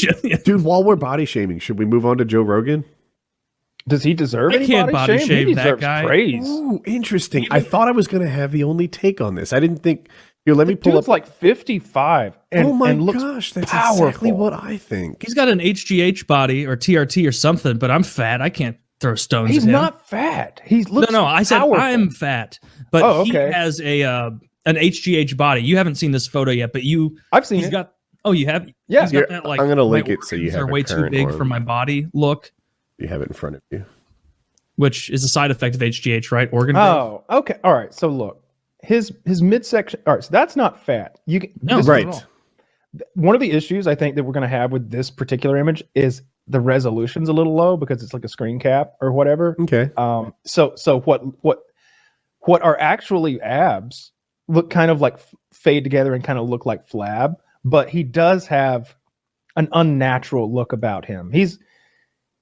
imagine. Dude, while we're body shaming, should we move on to Joe Rogan? Does he deserve any can't body shame? shame He that deserves guy. praise. Ooh, interesting. I thought I was going to have the only take on this. I didn't think. Here, let me pull Dude's up. like 55. And, Oh my and looks gosh, that's powerful. exactly what I think. He's got an HGH body or TRT or something, but I'm fat. I can't throw stones He's at him. not fat. He looks No, I said powerful. I'm fat, but Oh, he okay. has an HGH body. You haven't seen this photo yet, but I've seen he's it. got. Oh, you have? Yeah. He's got that, like, I'm gonna my link it so you organs have are a way too current big one. for my body look, You have it in front of you. which is a side effect of HGH, right? Organ growth. Oh, okay. All right. So look, his midsection. All right. So that's not fat. You can, No, this is not right. at all. one of the issues I think that we're going to have with this particular image is the resolution's a little low because it's like a screen cap or whatever. Okay. So what are actually abs look kind of like fade together and kind of look like flab, but he does have an unnatural look about him.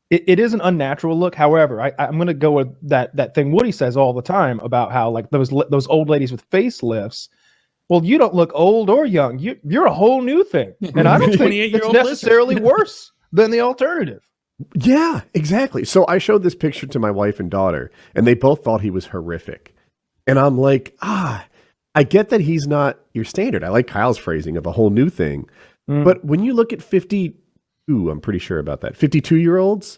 It is an unnatural look. However, I'm going to go with that thing Woody says all the time about how like those old ladies with facelifts. Well, you don't look old or young. You're a whole new thing, and I don't think it's 28-year-old necessarily worse than the alternative. Yeah, exactly. So I showed this picture to my wife and daughter, and they both thought he was horrific. And I'm like, I get that he's not your standard. I like Kyle's phrasing of a whole new thing. But when you look at 52, I'm pretty sure about that, 52-year-olds,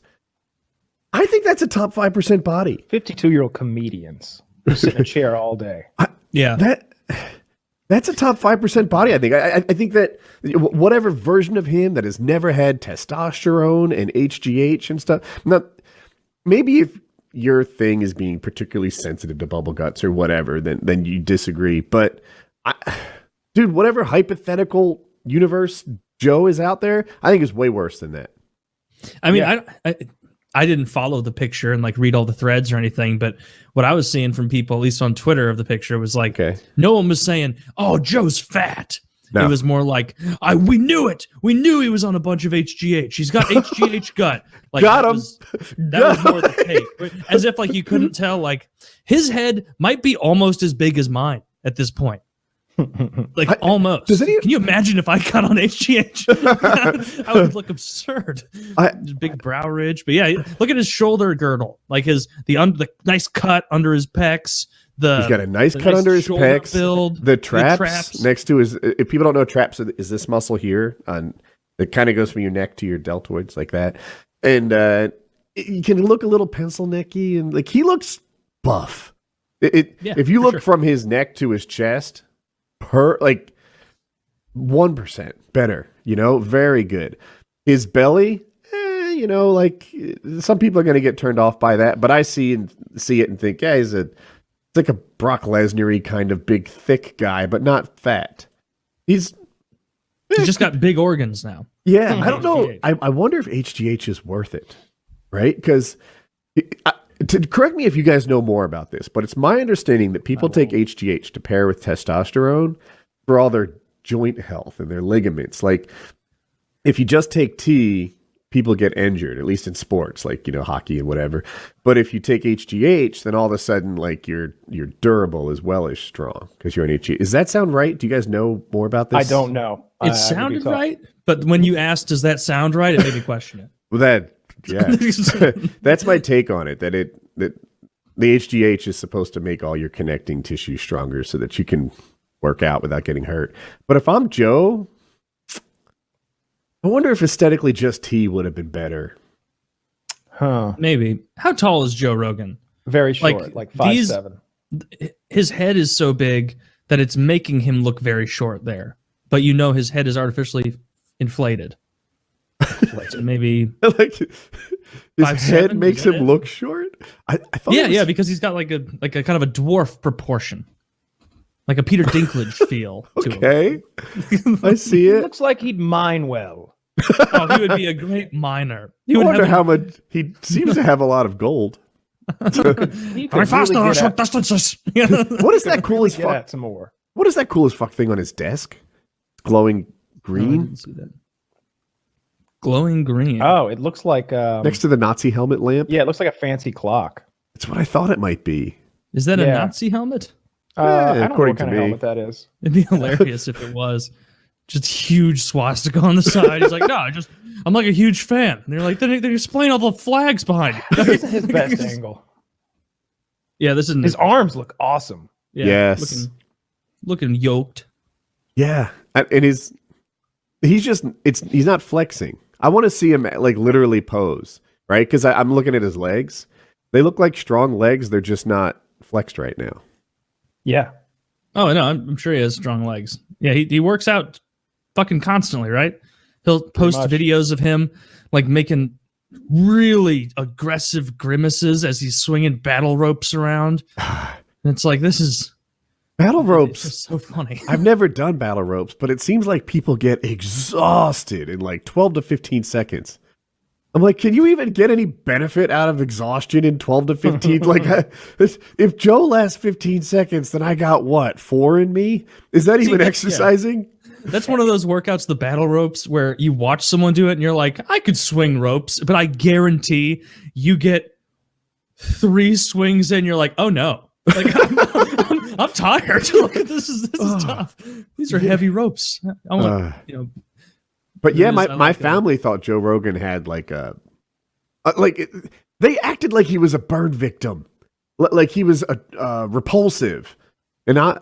I think that's a top 5% body. 52-year-old comedians who sit in a chair all day. Yeah. That's a top 5% body, I think. I think that whatever version of him that has never had testosterone and HGH and stuff. Now, maybe if your thing is being particularly sensitive to bubble guts or whatever, then you disagree. But, dude, whatever hypothetical universe Joe is out there, I think is way worse than that. I mean, I didn't follow the picture and like read all the threads or anything, but what I was seeing from people, at least on Twitter of the picture, was like, no one was saying, "Oh, Joe's fat." No. It was more like, we knew it. We knew he was on a bunch of HGH. He's got HGH gut. Like, got him. That was more the take. As if like you couldn't tell, like his head might be almost as big as mine at this point. Like almost. Can you imagine if I got on HGH? I would look absurd. Big brow ridge, but yeah, look at his shoulder girdle, like the nice cut under his pecs. He's got a nice cut under his pecs. Build, the traps next to his. If people don't know, traps is this muscle here on. It kind of goes from your neck to your deltoids like that, and you can look a little pencil necky, and like he looks buff. If you look from his neck to his chest. Like 1% better, very good. His belly, like some people are going to get turned off by that, but I see it and think, yeah, it's like a Brock Lesnar-y kind of big, thick guy, but not fat. He's just got big organs now. Yeah, I don't know. I wonder if HGH is worth it, right? Because correct me if you guys know more about this, but it's my understanding that people take HGH to pair with testosterone for all their joint health and their ligaments. Like, if you just take T, people get injured, at least in sports, like, hockey and whatever. But if you take HGH, then all of a sudden, like, you're durable as well as strong because you're on HGH. Does that sound right? Do you guys know more about this? I don't know. It sounded right, but when you asked, does that sound right? It made me question it. Well, that's my take on it. That the HGH is supposed to make all your connecting tissue stronger so that you can work out without getting hurt. But if I'm Joe, I wonder if aesthetically just T would have been better. Huh? Maybe. How tall is Joe Rogan? Very short, like 5'7". His head is so big that it's making him look very short there. But his head is artificially inflated. So maybe like his head makes him look short. I thought because he's got like a kind of a dwarf proportion, like a Peter Dinklage feel. Okay, I see it. Looks like he'd mine well. Oh, he would be a great miner. I wonder how much he seems to have a lot of gold. What is that cool as fuck? Some more. What is that cool as fuck thing on his desk? Glowing green. I didn't see that. Glowing green. Oh, it looks like next to the Nazi helmet lamp. Yeah, it looks like a fancy clock. That's what I thought it might be. Is that a Nazi helmet? I don't know what kind of helmet that is. It'd be hilarious if it was. just huge swastika on the side. He's like, no, I'm like a huge fan. And they're like, then explain all the flags behind you. This is his best angle. Yeah, this isn't his arms look awesome. Yeah, yes, looking yoked. Yeah, and he's not flexing. I want to see him like literally pose, right? Because I'm looking at his legs. They look like strong legs. They're just not flexed right now. Yeah. Oh no, I'm sure he has strong legs. Yeah, he works out fucking constantly, right? He'll post videos of him like making really aggressive grimaces as he's swinging battle ropes around. And it's like, this is battle ropes. It's so funny. I've never done battle ropes, but it seems like people get exhausted in like 12 to 15 seconds. I'm like, can you even get any benefit out of exhaustion in 12 to 15? Like, if Joe lasts 15 seconds, then I got what, 4 in me? Is that even exercising? Yeah. That's one of those workouts, the battle ropes, where you watch someone do it and you're like, I could swing ropes, but I guarantee you get 3 swings in, you're like, oh no. Like, I'm tired. Like, this is tough. These are heavy ropes. I want, But yeah, my family thought Joe Rogan had like they acted like he was a burn victim, like he was repulsive, and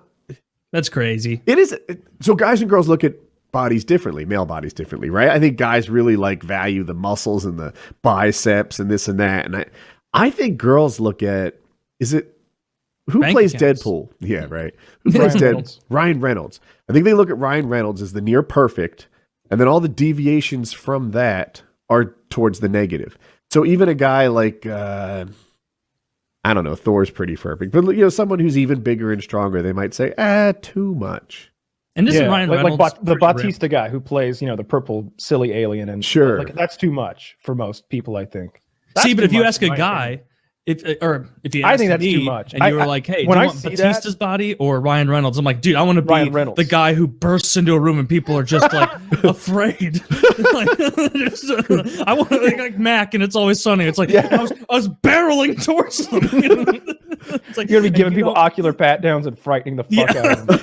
that's crazy. It is. So guys and girls look at bodies differently, male bodies differently, right? I think guys really like value the muscles and the biceps and this and that, and I think girls look at who bank plays accounts. Deadpool? Yeah, right. Who plays Deadpool? Ryan Reynolds. I think they look at Ryan Reynolds as the near perfect. And then all the deviations from that are towards the negative. So even a guy like, I don't know, Thor's pretty perfect. But, someone who's even bigger and stronger, they might say, too much. And isn't Ryan Reynolds like the Bautista guy who plays, the purple silly alien. And sure. Like, that's too much for most people, I think. See, but if you ask a guy... If you asked I think that's me too much. And you were like, hey, do you want Batista's body or Ryan Reynolds? I'm like, dude, I want to be the guy who bursts into a room and people are just like afraid. I want to be like Mac and It's Always Sunny. It's like, I was barreling towards them. It's like, you're going to be giving people ocular pat downs and frightening the fuck out of them.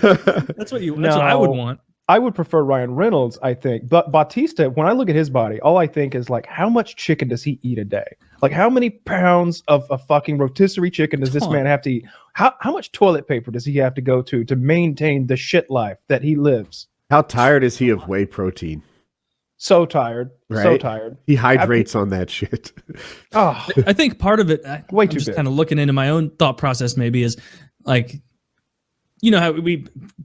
That's what I would want. I would prefer Ryan Reynolds, I think. But Bautista, when I look at his body, all I think is like, how much chicken does he eat a day? Like, how many pounds of a fucking rotisserie chicken does this man have to eat? How much toilet paper does he have to go to maintain the shit life that he lives? How tired is he of whey protein? So tired. Right? So tired. He hydrates on that shit. I think part of it, way I'm too just big. kind of looking into my own thought process maybe is like, how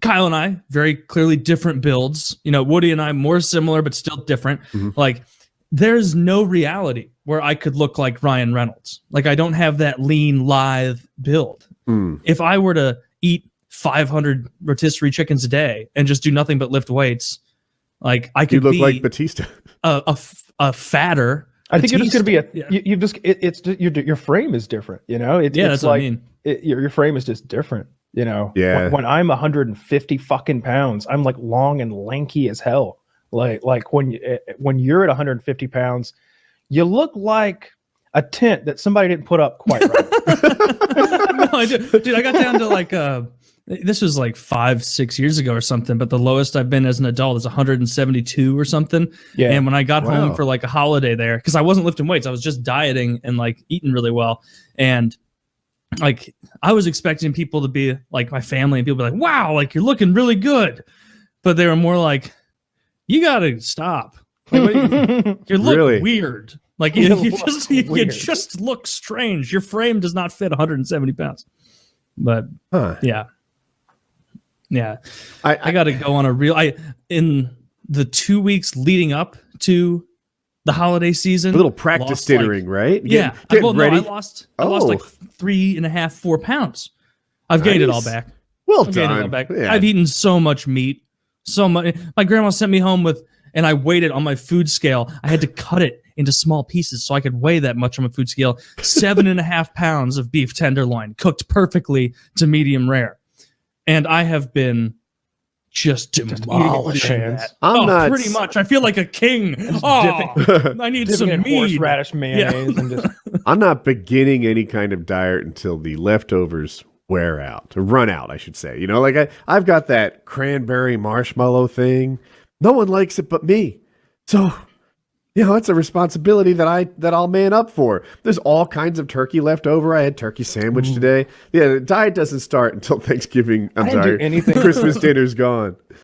Kyle and I, very clearly different builds. Woody and I, more similar, but still different. Mm-hmm. Like, there's no reality where I could look like Ryan Reynolds. Like, I don't have that lean, lithe build. Mm. If I were to eat 500 rotisserie chickens a day and just do nothing but lift weights, like, I could look be like Batista. a fatter. I think you're just going to be your frame is different. That's what I mean. Your frame is just different. Yeah. When I'm 150 fucking pounds, I'm like long and lanky as hell. Like when you're at 150 pounds, you look like a tent that somebody didn't put up quite right. No, I do. Dude, I got down to like this was like 5-6 years ago or something, but the lowest I've been as an adult is 172 or something. Yeah. And when I got home for like a holiday there, because I wasn't lifting weights, I was just dieting and like eating really well. And like, I was expecting people to be like my family and people be like, wow, like you're looking really good. But they were more like, you gotta stop. Like, you look really weird. Like you just look strange. Your frame does not fit 170 pounds. But yeah. I got to go on a real. In the 2 weeks leading up to the holiday season, a little practice dinnering, right? Getting ready. No, I lost like 3.5, 4 pounds. I've gained it all back. Well done. Yeah. I've eaten so much meat. So much. My grandma sent me home with, and I weighed it on my food scale. I had to cut it into small pieces so I could weigh that much on my food scale. 7.5 pounds of beef tenderloin, cooked perfectly to medium rare. And I have been just demolishing that. Pretty much. I feel like a king. I need some meat. Horseradish mayonnaise. Yeah. And just... I'm not beginning any kind of diet until the leftovers run out, I should say. Like I've got that cranberry marshmallow thing No one likes it but me. So, it's a responsibility that I'll man up for. There's all kinds of turkey left over. I had turkey sandwich today. Yeah, the diet doesn't start until Thanksgiving. I'm sorry. Anything. Christmas dinner's gone.